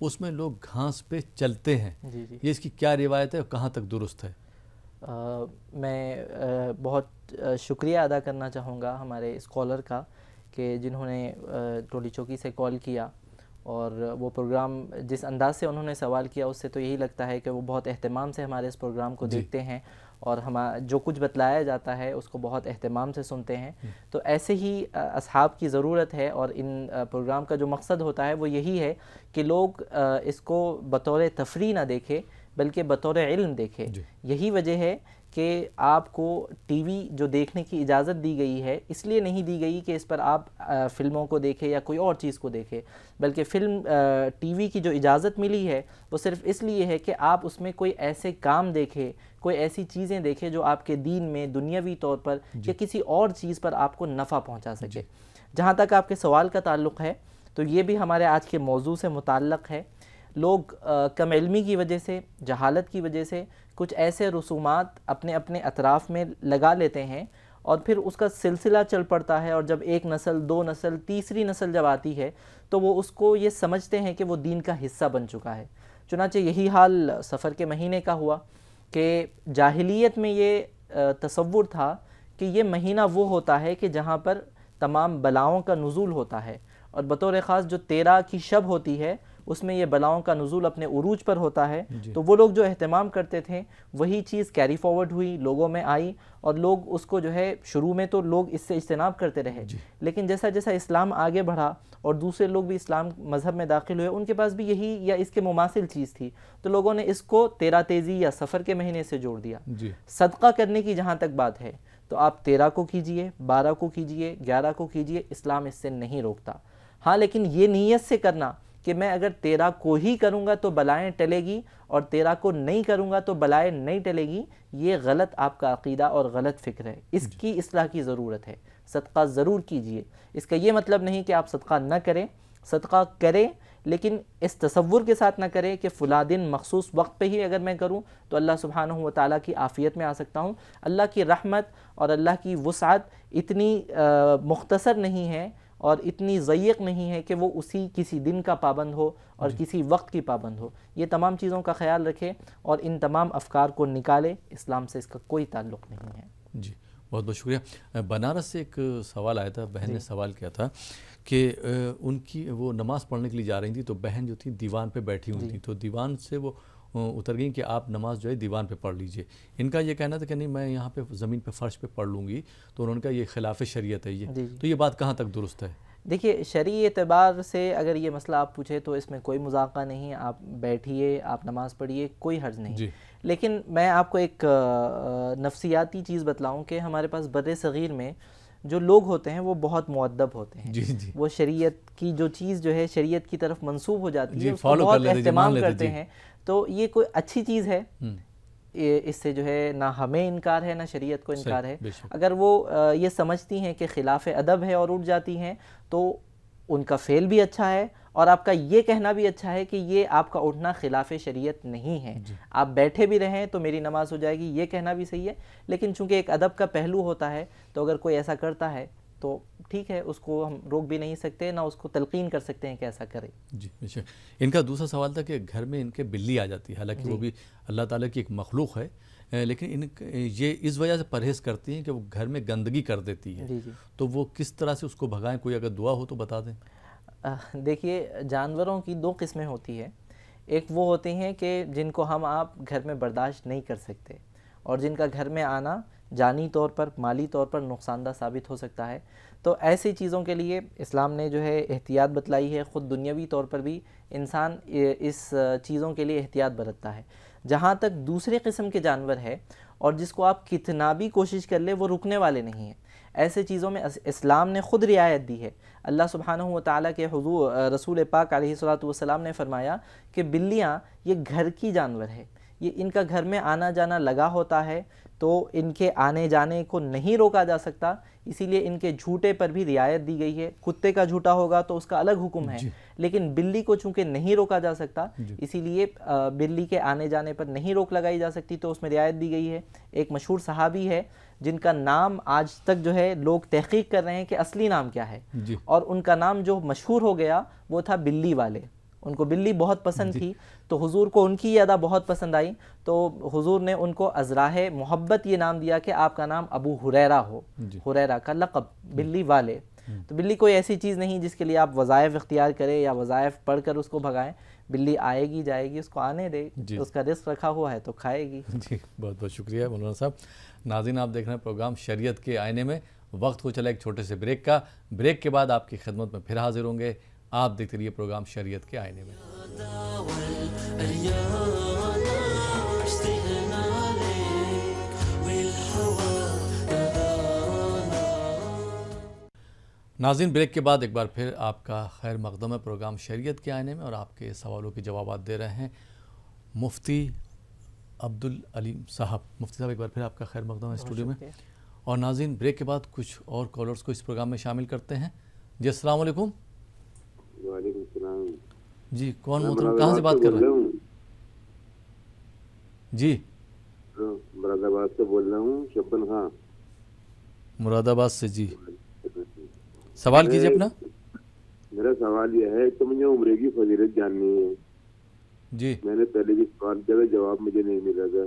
اس میں لوگ گھاس پہ چلتے ہیں. یہ اس کی کیا روایت ہے اور کہاں تک درست ہے؟ میں بہت شکریہ ادا کرنا چاہوں گا ہمارے اسکالر کا کہ جنہوں نے ٹولی چوکی سے کال کیا، اور وہ پروگرام جس انداز سے انہوں نے سوال کیا اس سے تو یہی لگتا ہے کہ وہ بہت اہتمام سے ہمارے اس پروگرام کو دیکھتے ہیں، اور جو کچھ بتلایا جاتا ہے اس کو بہت اہتمام سے سنتے ہیں. تو ایسے ہی اصحاب کی ضرورت ہے، اور ان پروگرام کا جو مقصد ہوتا ہے وہ یہی ہے کہ لوگ اس کو بطور تفریح نہ دیکھیں بلکہ بطور علم دیکھے. یہی وجہ ہے کہ آپ کو ٹی وی جو دیکھنے کی اجازت دی گئی ہے اس لیے نہیں دی گئی کہ اس پر آپ فلموں کو دیکھیں یا کوئی اور چیز کو دیکھیں، بلکہ ٹی وی کی جو اجازت ملی ہے وہ صرف اس لیے ہے کہ آپ اس میں کوئی ایسے کام دیکھیں، کوئی ایسی چیزیں دیکھیں جو آپ کے دین میں دنیاوی طور پر یا کسی اور چیز پر آپ کو نفع پہنچا سکے. جہاں تک آپ کے سوال کا تعلق ہے تو یہ بھی ہمارے آج کے موضوع سے متعلق ہے. لوگ کم علمی کی وجہ سے، جہالت کی وجہ سے کچھ ایسے رسومات اپنے اپنے اطراف میں لگا لیتے ہیں، اور پھر اس کا سلسلہ چل پڑتا ہے، اور جب ایک نسل، 2 نسل، تیسری نسل جب آتی ہے تو وہ اس کو یہ سمجھتے ہیں کہ وہ دین کا حصہ بن چکا ہے. چنانچہ یہی حال سفر کے مہینے کا ہوا کہ جاہلیت میں یہ تصور تھا کہ یہ مہینہ وہ ہوتا ہے کہ جہاں پر تمام بلاؤں کا نزول ہوتا ہے، اور بطور خاص جو 13 کی شب ہوتی ہے اس میں یہ بلاؤں کا نزول اپنے عروج پر ہوتا ہے. تو وہ لوگ جو اہتمام کرتے تھے وہی چیز کیری فارورڈ ہوئی، لوگوں میں آئی، اور لوگ اس کو جو ہے شروع میں تو لوگ اس سے اجتناب کرتے رہے، لیکن جیسا جیسا اسلام آگے بڑھا اور دوسرے لوگ بھی اسلام مذہب میں داخل ہوئے، ان کے پاس بھی یہی یا اس کے مماثل چیز تھی، تو لوگوں نے اس کو 13 تیزی یا سفر کے مہینے سے جوڑ دیا. صدقہ کرنے کی جہاں تک بات ہے تو آپ 13 کو کیجئے، 12 کو کیجئے، 11 کو کیجئے، اسلام اس سے نہیں روکتا. ہاں لیکن یہ نیت سے کرنا کہ میں اگر 13 کو ہی کروں گا تو بلائیں ٹلے گی، اور 13 کو نہیں کروں گا تو بلائیں نہیں ٹلے گی، یہ غلط آپ کا عقیدہ اور غلط فکر ہے. اس کی اصلاح کی ضرورت ہے. صدقہ ضرور کیجئے، اس کا یہ مطلب نہیں کہ آپ صدقہ نہ کریں، صدقہ کریں، لیکن اس تصور کے ساتھ نہ کریں کہ فلاں دن مخصوص وقت پہ ہی اگر میں کروں تو اللہ سبحانہ و تعالیٰ کی عافیت میں آ سکتا ہوں. اللہ کی رحمت اور اللہ کی وسعت اتنی مختصر نہیں ہے اور اتنی ضيق نہیں ہے کہ وہ کسی دن کا پابند ہو اور کسی وقت کی پابند ہو. یہ تمام چیزوں کا خیال رکھے اور ان تمام افکار کو نکالے، اسلام سے اس کا کوئی تعلق نہیں ہے. جی بہت بہت شکریہ. بنارس سے ایک سوال آیا تھا، بہن نے سوال کیا تھا کہ ان کی وہ نماز پڑھنے کے لیے جا رہی تھی تو بہن جو تھی دیوان پہ بیٹھی ہوئی تھی، تو دیوان سے وہ اتر گئیں کہ آپ نماز جو ہے دیوان پہ پڑھ لیجئے. ان کا یہ کہنا تھا کہ نہیں میں یہاں پہ زمین پہ فرش پہ پڑھ لوں گی، تو انہوں نے کہا یہ خلاف شریعت ہے. یہ تو یہ بات کہاں تک درست ہے؟ دیکھیے شرعی اعتبار سے اگر یہ مسئلہ آپ پوچھیں تو اس میں کوئی مذاقہ نہیں، آپ بیٹھیے، آپ نماز پڑھیے، کوئی حرج نہیں. لیکن میں آپ کو ایک نفسیاتی چیز بتلاؤں کہ ہمارے پاس بر صغیر میں جو لوگ ہوتے ہیں وہ بہت مؤدب ہوتے ہیں. وہ شریعت کی جو چیز جو ہے شریعت کی طرف منسوب ہو جاتی ہے اس کو بہت اہتمام کرتے ہیں. تو یہ کوئی اچھی چیز ہے، اس سے جو ہے نہ ہمیں انکار ہے نہ شریعت کو انکار ہے. اگر وہ یہ سمجھتی ہیں کہ خلاف ادب ہے اور اٹھ جاتی ہیں تو ان کا فعل بھی اچھا ہے اور آپ کا یہ کہنا بھی اچھا ہے کہ یہ آپ کا اٹھنا خلاف شریعت نہیں ہے. آپ بیٹھے بھی رہیں تو میری نماز ہو جائے گی، یہ کہنا بھی صحیح ہے. لیکن چونکہ ایک ادب کا پہلو ہوتا ہے تو اگر کوئی ایسا کرتا ہے تو ٹھیک ہے، اس کو ہم روک بھی نہیں سکتے، نہ اس کو تلقین کر سکتے ہیں کہ ایسا کرے. جی اچھا. ان کا دوسرا سوال تھا کہ گھر میں ان کے بلی آ جاتی ہے، حالانکہ وہ بھی اللہ تعالیٰ کی ایک مخلوق ہے، لیکن یہ اس وجہ سے پرہیز کرتی ہیں کہ وہ گھر میں گندگی کر دیتی ہے. تو وہ کس طرح سے اس کو بھگائیں؟ کوئی اگر دعا ہو تو بتا دیں. دیکھیے جانوروں کی 2 قسمیں ہوتی ہیں. ایک وہ ہوتے ہیں کہ جن کو ہم آپ گھر میں برداشت نہیں کر سکتے، اور جن کا گھر میں آنا جانی طور پر مالی طور پر نقصان دہ ثابت ہو سکتا ہے. تو ایسی چیزوں کے لیے اسلام نے جو ہے احتیاط بتلائی ہے. خود دنیاوی طور پر بھی انسان اس چیزوں کے لیے احتیاط برتتا ہے. جہاں تک دوسرے قسم کے جانور ہے اور جس کو آپ کتنا بھی کوشش کر لیں وہ رکنے والے نہیں ہیں, ایسے چیزوں میں اسلام نے خود رعایت دی ہے. اللہ سبحانہ و تعالیٰ کے حضور رسول پاک علیہ الصلوۃ والسلام نے فرمایا کہ بلیاں یہ گھر کی جانور ہے, یہ ان کا گھر میں آنا جانا لگا ہوتا ہے, تو ان کے آنے جانے کو نہیں روکا جا سکتا, اسی لیے ان کے جھوٹے پر بھی رعایت دی گئی ہے. کتے کا جھوٹا ہوگا تو اس کا الگ حکم ہے, لیکن بلی کو چونکہ نہیں روکا جا سکتا اسی لیے بلی کے آنے جانے پر نہیں روک لگائی جا سکتی, تو اس میں رعایت دی گئی ہے. ایک مشہور صحابی ہے جن کا نام آج تک جو ہے لوگ تحقیق کر رہے ہیں کہ اصلی نام کیا ہے, اور ان کا نام جو مشہور ہو گیا وہ تھا بلی والے. ان کو بلی بہت پسند تھی, تو حضور کو ان کی یہ ادا بہت پسند آئی, تو حضور نے ان کو ازراہ محبت یہ نام دیا کہ آپ کا نام ابو ہریرہ ہو, ہریرہ کا لقب بلی والے. تو بلی کوئی ایسی چیز نہیں جس کے لیے آپ وظائف اختیار کریں یا وظائف پڑھ کر اس کو بھگائیں. بلی آئے گی جائے گی, اس کو آنے دے, اس کا رزق رکھا ہوا ہے تو کھائے گی. جی بہت بہت شکریہ مولانا صاحب. ناظرین آپ دیکھ رہے ہیں پروگرام شریعت کے آئینے میں. وقت ہو چلا ایک چھوٹے سے بریک کا. بریک کے بعد آپ کی خدمت میں پھر حاضر ہوں گے. آپ دیکھتے رہیے پروگرام شریعت کے آئینے میں. ناظرین بریک کے بعد ایک بار پھر آپ کا خیر مقدم ہے پروگرام شریعت کے آئینے میں, اور آپ کے سوالوں کے جوابات دے رہے ہیں مفتی عبدالعلیم صاحب. مفتی صاحب ایک بار پھر آپ کا خیر مقدم ہے اسٹوڈیو میں. اور ناظرین بریک کے بعد کچھ اور کالرز کو اس پروگرام میں شامل کرتے ہیں. جی السلام علیکم. وعلیکم السلام. جی کون محترم, کہاں سے بات کر رہے ہیں؟ جی مراد آباد سے بول رہا ہوں, شبن خان مراد آباد سے. جی سوال کیجیے اپنا. میرا سوال یہ ہے کہ مجھے عمرے کی فضیلت جاننی ہے. جی میں نے پہلے بھی سوال کیا تھا, جواب مجھے نہیں ملا تھا.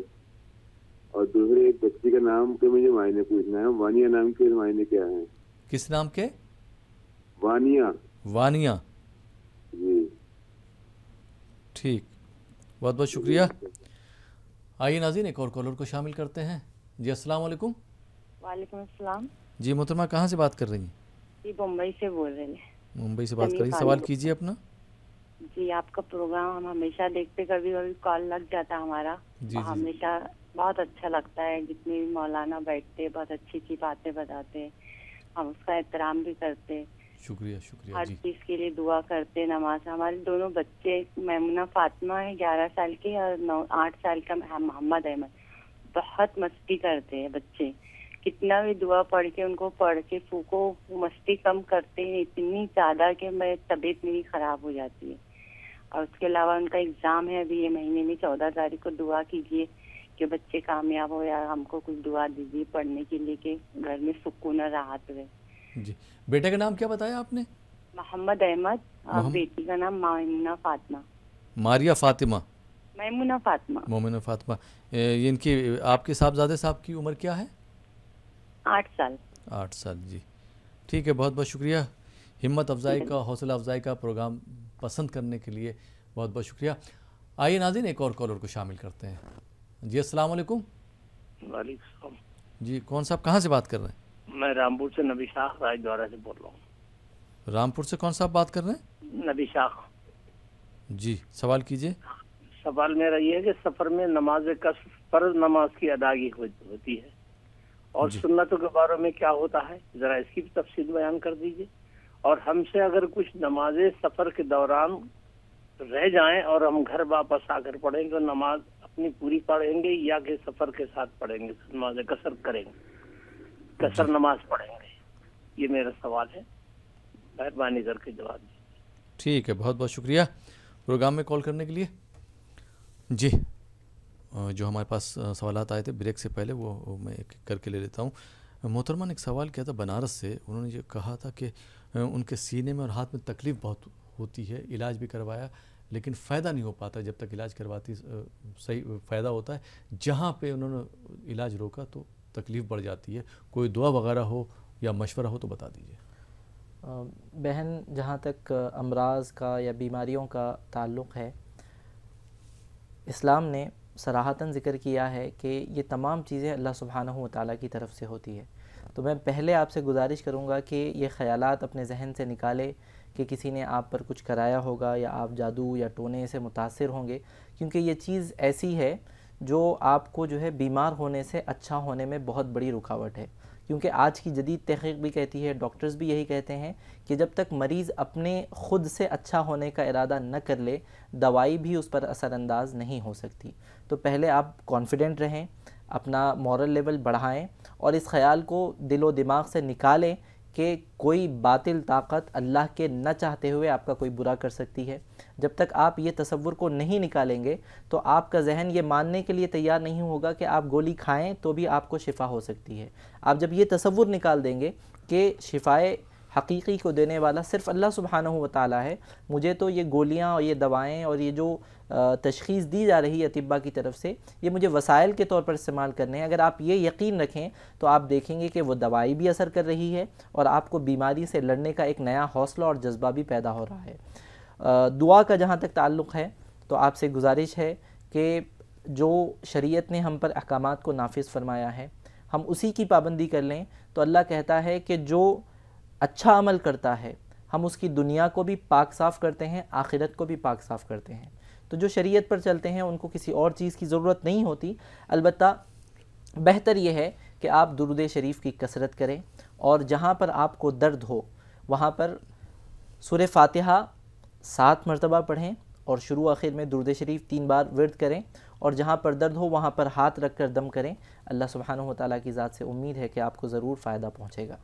اور دوسرے ایک بچی کا نام کے مجھے معنی پوچھنا ہے. وانیہ نام کے معنی کیا ہیں؟ کس نام کے؟ وانیہ. وانیہ. جی ٹھیک, بہت بہت شکریہ. آئیے ناظرین ایک اور کالر کو شامل کرتے ہیں. جی السلام علیکم. وعلیکم السلام. جی محترمہ کہاں سے بات کر رہی ہیں؟ جی بمبئی سے بول رہے ہیں. ممبئی سے بات کر رہی ہیں, سوال کیجیے اپنا. جی آپ کا پروگرام ہم ہمیشہ دیکھتے, کبھی کبھی کال لگ جاتا ہمارا. جی ہمیشہ بہت اچھا لگتا ہے, جتنے بھی مولانا بیٹھتے بہت اچھی اچھی باتیں بتاتے, ہم اس کا احترام بھی کرتے. شکریہ شکریہ. ہر چیز کے لیے دعا کرتے, نماز. ہمارے دونوں بچے میمونہ فاطمہ ہے 11 سال کی, اور 8 سال کا محمد احمد. بہت مستی کرتے ہیں بچے, کتنا بھی دعا پڑھ کے ان کو پڑھ کے پھونکو, مستی کم کرتے ہیں اتنی زیادہ کہ میں طبیعت میری خراب ہو جاتی ہے. اور اس کے علاوہ ان کا ایگزام ہے ابھی یہ مہینے میں 14 تاریخ کو. دعا کیجیے کہ بچے کامیاب ہو, یا ہم کو کچھ دعا دیجیے پڑھنے کے لیے کہ گھر میں سکون اور راحت رہے. جی بیٹے کا نام کیا بتایا آپ نے؟ محمد احمد, اور بیٹی کا نام میمونہ فاطمہ. ماریہ فاطمہ. میمونہ فاطمہ. مومنہ فاطمہ. ان کی آپ کے صاحبزادے صاحب کی عمر کیا ہے؟ 8 سال. 8 سال. جی ٹھیک ہے, بہت بہت شکریہ. ہمت افزائی کا, حوصلہ افزائی کا پروگرام پسند کرنے کے لیے بہت بہت شکریہ. آئیے ناظرین ایک اور کالر کو شامل کرتے ہیں. جی السلام علیکم. وعلیکم السلام. جی کون صاحب کہاں سے بات کر رہے ہیں؟ میں رامپور سے نبی شاخ راج دوارہ سے بول رہا ہوں. رامپور سے کون صاحب بات کر رہے ہیں؟ نبی شاخ. جی سوال کیجیے. سوال میرا یہ ہے کہ سفر میں نماز قصر فرض نماز کی ادائیگی ہوتی ہے, اور سنتوں کے بارے میں کیا ہوتا ہے, ذرا اس کی بھی تفصیل بیان کر دیجیے. اور ہم سے اگر کچھ نمازیں سفر کے دوران رہ جائیں اور ہم گھر واپس آ کر پڑھیں گے, نماز اپنی پوری پڑھیں گے یا کہ سفر کے ساتھ پڑھیں گے, نماز قصر کریں گے, قصر نماز پڑھیں گے؟ یہ میرا سوال ہے, مہربانی کر کے جواب دیجیے. ٹھیک ہے, بہت بہت شکریہ پروگرام میں کال کرنے کے لیے. جی جو ہمارے پاس سوالات آئے تھے بریک سے پہلے وہ میں ایک کر کے لے لیتا ہوں. محترمہ نے ایک سوال کیا تھا بنارس سے. انہوں نے یہ کہا تھا کہ ان کے سینے میں اور ہاتھ میں تکلیف بہت ہوتی ہے, علاج بھی کروایا لیکن فائدہ نہیں ہو پاتا. جب تک علاج کرواتی صحیح فائدہ ہوتا ہے, جہاں پہ انہوں نے علاج روکا تو تکلیف بڑھ جاتی ہے. کوئی دعا وغیرہ ہو یا مشورہ ہو تو بتا دیجیے. بہن جہاں تک امراض کا یا بیماریوں کا تعلق ہے, اسلام نے صراحتاً ذکر کیا ہے کہ یہ تمام چیزیں اللہ سبحانہ و تعالیٰ کی طرف سے ہوتی ہے، تو میں پہلے آپ سے گزارش کروں گا کہ یہ خیالات اپنے ذہن سے نکالے کہ کسی نے آپ پر کچھ کرایا ہوگا یا آپ جادو یا ٹونے سے متاثر ہوں گے، کیونکہ یہ چیز ایسی ہے جو آپ کو جو ہے بیمار ہونے سے اچھا ہونے میں بہت بڑی رکاوٹ ہے. کیونکہ آج کی جدید تحقیق بھی کہتی ہے، ڈاکٹرز بھی یہی کہتے ہیں کہ جب تک مریض اپنے خود سے اچھا ہونے کا ارادہ نہ کر لے، دوائی بھی اس پر اثر انداز نہیں ہو سکتی. تو پہلے آپ کانفیڈنٹ رہیں، اپنا مورل لیول بڑھائیں اور اس خیال کو دل و دماغ سے نکالیں کہ کوئی باطل طاقت اللہ کے نہ چاہتے ہوئے آپ کا کوئی برا کر سکتی ہے. جب تک آپ یہ تصور کو نہیں نکالیں گے تو آپ کا ذہن یہ ماننے کے لیے تیار نہیں ہوگا کہ آپ گولی کھائیں تو بھی آپ کو شفا ہو سکتی ہے. آپ جب یہ تصور نکال دیں گے کہ شفائے حقیقی کو دینے والا صرف اللہ سبحانہ و تعالیٰ ہے، مجھے تو یہ گولیاں اور یہ دوائیں اور یہ جو تشخیص دی جا رہی ہے اطباء کی طرف سے، یہ مجھے وسائل کے طور پر استعمال کرنے ہیں، اگر آپ یہ یقین رکھیں تو آپ دیکھیں گے کہ وہ دوائی بھی اثر کر رہی ہے اور آپ کو بیماری سے لڑنے کا ایک نیا حوصلہ اور جذبہ بھی پیدا ہو رہا ہے. دعا کا جہاں تک تعلق ہے تو آپ سے گزارش ہے کہ جو شریعت نے ہم پر احکامات کو نافذ فرمایا ہے ہم اسی کی پابندی کر لیں. تو اللہ کہتا ہے کہ جو اچھا عمل کرتا ہے ہم اس کی دنیا کو بھی پاک صاف کرتے ہیں، آخرت کو بھی پاک صاف کرتے ہیں. تو جو شریعت پر چلتے ہیں ان کو کسی اور چیز کی ضرورت نہیں ہوتی. البتہ بہتر یہ ہے کہ آپ درود شریف کی کثرت کریں اور جہاں پر آپ کو درد ہو وہاں پر سورہ فاتحہ 7 مرتبہ پڑھیں اور شروع آخر میں درود شریف 3 بار ورد کریں، اور جہاں پر درد ہو وہاں پر ہاتھ رکھ کر دم کریں. اللہ سبحانہ و تعالیٰ کی ذات سے امید ہے کہ آپ کو ضرور فائدہ پہنچے گا.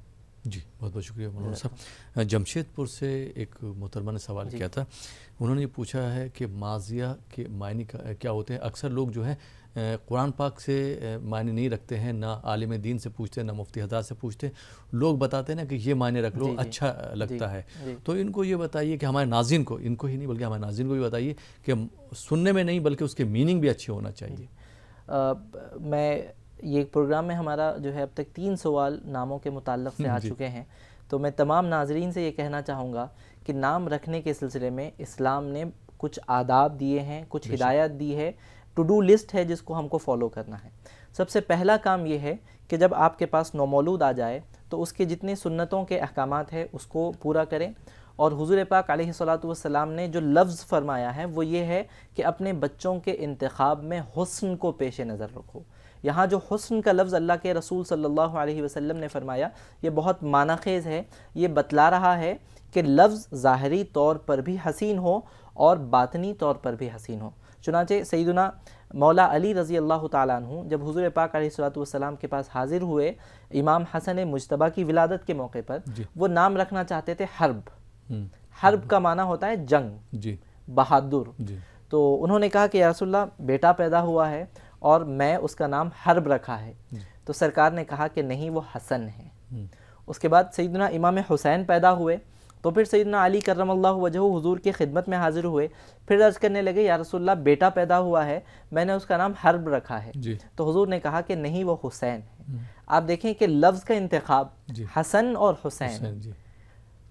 جی بہت بہت شکریہ مولانا صاحب. جمشید پور سے ایک محترمہ نے سوال کیا تھا، انہوں نے یہ پوچھا ہے کہ ماضیہ کے معنی کیا ہوتے ہیں. اکثر لوگ جو ہے قرآن پاک سے معنی نہیں رکھتے ہیں، نہ عالم دین سے پوچھتے ہیں، نہ مفتی حضرات سے پوچھتے ہیں. لوگ بتاتے ہیں نا کہ یہ معنی رکھ لو، اچھا لگتا ہے. تو ان کو یہ بتائیے کہ ہمارے ناظرین کو، ان کو ہی نہیں بلکہ ہمارے ناظرین کو بھی بتائیے کہ سننے میں نہیں بلکہ اس کے میننگ بھی اچھے ہونا چاہیے. میں یہ پروگرام میں ہمارا جو ہے اب تک 3 سوال ناموں کے متعلق سے آ چکے ہیں، تو میں تمام ناظرین سے یہ کہنا چاہوں گا کہ نام رکھنے کے سلسلے میں اسلام نے کچھ آداب دیے ہیں، کچھ ہدایت دی ہے، ٹو ڈو لسٹ ہے جس کو ہم کو فالو کرنا ہے. سب سے پہلا کام یہ ہے کہ جب آپ کے پاس نومولود آ جائے تو اس کے جتنے سنتوں کے احکامات ہیں اس کو پورا کریں. اور حضور پاک علیہ الصلاۃ والسلام نے جو لفظ فرمایا ہے وہ یہ ہے کہ اپنے بچوں کے انتخاب میں حسن کو پیش نظر رکھو. یہاں جو حسن کا لفظ اللہ کے رسول صلی اللہ علیہ وسلم نے فرمایا یہ بہت معنی خیز ہے. یہ بتلا رہا ہے کہ لفظ ظاہری طور پر بھی حسین ہو اور باطنی طور پر بھی حسین ہو. چنانچہ سیدنا مولا علی رضی اللہ تعالیٰ عنہ جب حضور پاک علیہ الصلاۃ والسلام کے پاس حاضر ہوئے امام حسن مجتبیٰ کی ولادت کے موقع پر، وہ نام رکھنا چاہتے تھے حرب. حرب کا معنی ہوتا ہے جنگ، بہادر. تو انہوں نے کہا کہ یا رسول اللہ بیٹا پیدا ہوا ہے اور میں اس کا نام حرب رکھا ہے. تو سرکار نے کہا کہ نہیں، وہ حسن ہے. اس کے بعد سیدنا امام حسین پیدا ہوئے تو پھر سیدنا علی کرم اللہ وجہہ حضور کی خدمت میں حاضر ہوئے، پھر عرض کرنے لگے یا رسول اللہ بیٹا پیدا ہوا ہے، میں نے اس کا نام حرب رکھا ہے. تو حضور نے کہا کہ نہیں، وہ حسین ہے. آپ دیکھیں کہ لفظ کا انتخاب حسن اور حسین،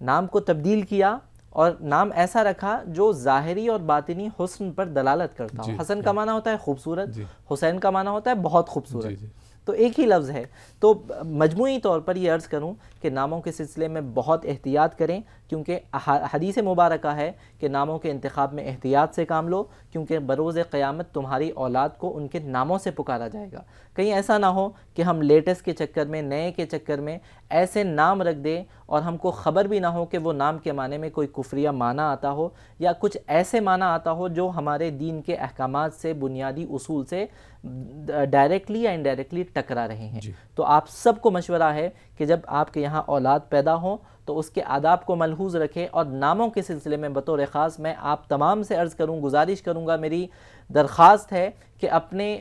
نام کو تبدیل کیا اور نام ایسا رکھا جو ظاہری اور باطنی حسن پر دلالت کرتا ہو. حسن کا معنی ہوتا ہے خوبصورت، حسین کا معنی ہوتا ہے بہت خوبصورت. تو ایک ہی لفظ ہے. تو مجموعی طور پر یہ عرض کروں کہ ناموں کے سلسلے میں بہت احتیاط کریں، کیونکہ حدیث مبارکہ ہے کہ ناموں کے انتخاب میں احتیاط سے کام لو، کیونکہ بروز قیامت تمہاری اولاد کو ان کے ناموں سے پکارا جائے گا. کہیں ایسا نہ ہو کہ ہم لیٹسٹ کے چکر میں، نئے کے چکر میں ایسے نام رکھ دیں اور ہم کو خبر بھی نہ ہو کہ وہ نام کے معنی میں کوئی کفریہ معنی آتا ہو یا کچھ ایسے معنی آتا ہو جو ہمارے دین کے احکامات سے، بنیادی اصول سے ڈائریکٹلی یا انڈائریکٹلی ٹکرا رہے ہیں. تو آپ سب کو مشورہ ہے کہ جب آپ کے یہاں اولاد پیدا ہوں تو اس کے آداب کو ملحوظ رکھیں. اور ناموں کے سلسلے میں بطور خاص میں آپ تمام سے عرض کروں، گزارش کروں گا، میری درخواست ہے کہ اپنے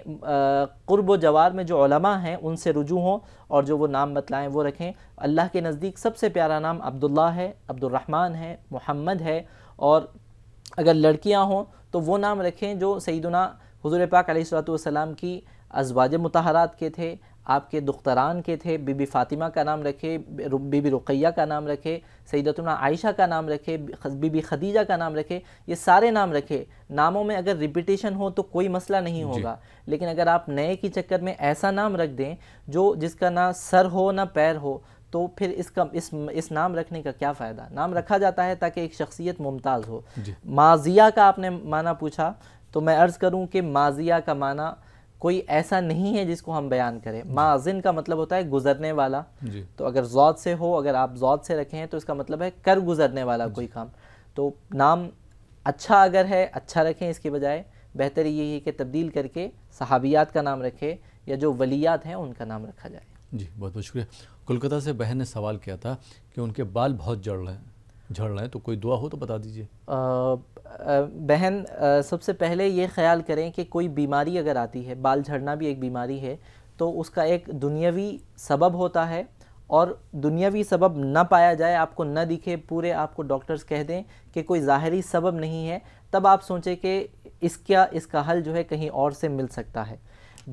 قرب و جوار میں جو علماء ہیں ان سے رجوع ہوں اور جو وہ نام بتلائیں وہ رکھیں. اللہ کے نزدیک سب سے پیارا نام عبداللہ ہے، عبد الرحمن ہے، محمد ہے. اور اگر لڑکیاں ہوں تو وہ نام رکھیں جو سیدنا حضور پاک علیہ الصلوۃ والسلام کی ازواج مطہرات کے تھے، آپ کے دختران کے تھے، بی بی فاطمہ کا نام رکھے، بی بی رقیہ کا نام رکھے، سیدتنا عائشہ کا نام رکھے، بی بی خدیجہ کا نام رکھے، یہ سارے نام رکھے. ناموں میں اگر ریپیٹیشن ہو تو کوئی مسئلہ نہیں ہوگا، لیکن اگر آپ نئے کی چکر میں ایسا نام رکھ دیں جس کا نہ سر ہو نہ پیر ہو، تو پھر اس نام رکھنے کا کیا فائدہ. نام رکھا جاتا ہے تاکہ ایک شخصیت ممتاز ہو. ماضیہ کا آپ نے معنی پوچھا تو میں عرض کروں کہ ماضیہ کا معنی کوئی ایسا نہیں ہے جس کو ہم بیان کریں. ماضن کا مطلب ہوتا ہے گزرنے والا، تو اگر ضاد سے ہو، اگر آپ ضاد سے رکھیں تو اس کا مطلب ہے کر گزرنے والا کوئی کام. تو نام اچھا اگر ہے اچھا رکھیں، اس کے بجائے بہتر یہی ہے کہ تبدیل کر کے صحابیات کا نام رکھے یا جو ولیات ہیں ان کا نام رکھا جائے. جی بہت بہت شکریہ. کولکتہ سے بہن نے سوال کیا تھا کہ ان کے بال بہت جھڑ رہے ہیں، تو کوئی دعا ہو تو بتا دیجئے. بہن سب سے پہلے یہ خیال کریں کہ کوئی بیماری اگر آتی ہے، بال جھڑنا بھی ایک بیماری ہے، تو اس کا ایک دنیاوی سبب ہوتا ہے، اور دنیاوی سبب نہ پایا جائے، آپ کو نہ دکھے، پورے آپ کو ڈاکٹرز کہہ دیں کہ کوئی ظاہری سبب نہیں ہے، تب آپ سوچیں کہ اس کا حل جو ہے کہیں اور سے مل سکتا ہے.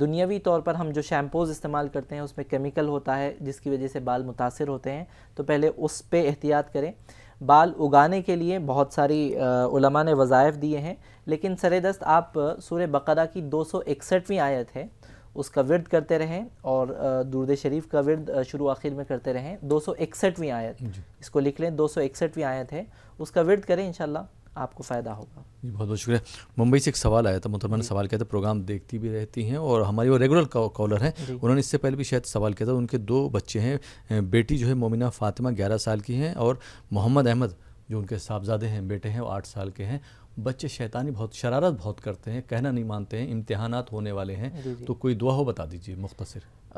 دنیاوی طور پر ہم جو شیمپوز استعمال کرتے ہیں اس میں کیمیکل ہوتا ہے جس کی وجہ سے بال متاثر ہوتے ہیں، تو پہلے اس پہ احتیاط کریں. بال اگانے کے لیے بہت ساری علماء نے وظائف دیے ہیں، لیکن سر دست آپ سورہ بقرہ کی 261ویں آیت ہے اس کا ورد کرتے رہیں، اور درود شریف کا ورد شروع آخر میں کرتے رہیں. 261ویں آیت اس کو لکھ لیں، 261ویں آیت ہے، اس کا ورد کریں، انشاءاللہ آپ کو فائدہ ہوگا. جی بہت بہت شکریہ. ممبئی سے ایک سوال آیا تھا، محترمہ نے سوال کیا تھا، پروگرام دیکھتی بھی رہتی ہیں اور ہماری وہ ریگولر کالر ہیں. انہوں نے اس سے پہلے بھی شاید سوال کیا تھا. ان کے 2 بچے ہیں، بیٹی جو ہے مومنہ فاطمہ 11 سال کی ہیں، اور محمد احمد جو ان کے صاحبزادے ہیں بیٹے ہیں وہ 8 سال کے ہیں. بچے شیطانی شرارت بہت کرتے ہیں، کہنا نہیں مانتے ہیں، امتحانات ہونے والے ہیں، تو کوئی دعا ہو بتا دیجیے مختصر.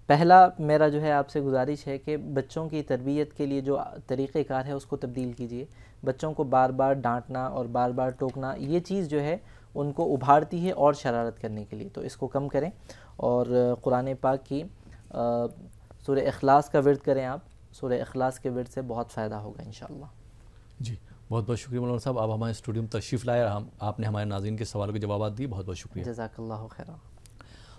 پہلا میرا جو ہے آپ سے گزارش ہے کہ بچوں کی تربیت کے لیے جو طریقہ کار ہے اس کو تبدیل کیجیے. بچوں کو بار بار ڈانٹنا اور بار بار ٹوکنا، یہ چیز جو ہے ان کو ابھارتی ہے اور شرارت کرنے کے لیے، تو اس کو کم کریں. اور قرآن پاک کی سورہ اخلاص کا ورد کریں. آپ سورہ اخلاص کے ورد سے بہت فائدہ ہوگا انشاءاللہ. جی بہت بہت شکریہ مولانا صاحب، آپ ہمارے اسٹوڈیو میں تشریف لائے، آپ نے ہمارے ناظرین کے سوالوں کے جوابات دیے. بہت بہت شکریہ. جزاک اللہ خیرا.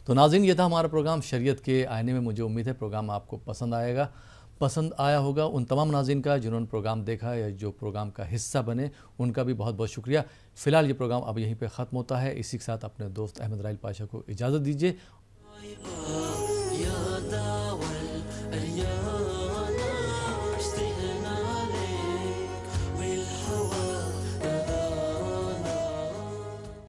تو ناظرین، یہ تھا ہمارا پروگرام شریعت کے آئینے میں. مجھے امید ہے پروگرام آپ کو پسند آیا ہوگا. ان تمام ناظرین کا جنہوں نے پروگرام دیکھا یا جو پروگرام کا حصہ بنے، ان کا بھی بہت بہت شکریہ. فی الحال یہ پروگرام اب یہیں پہ ختم ہوتا ہے. اسی کے ساتھ اپنے دوست احمد راحیل پاشا کو اجازت دیجیے.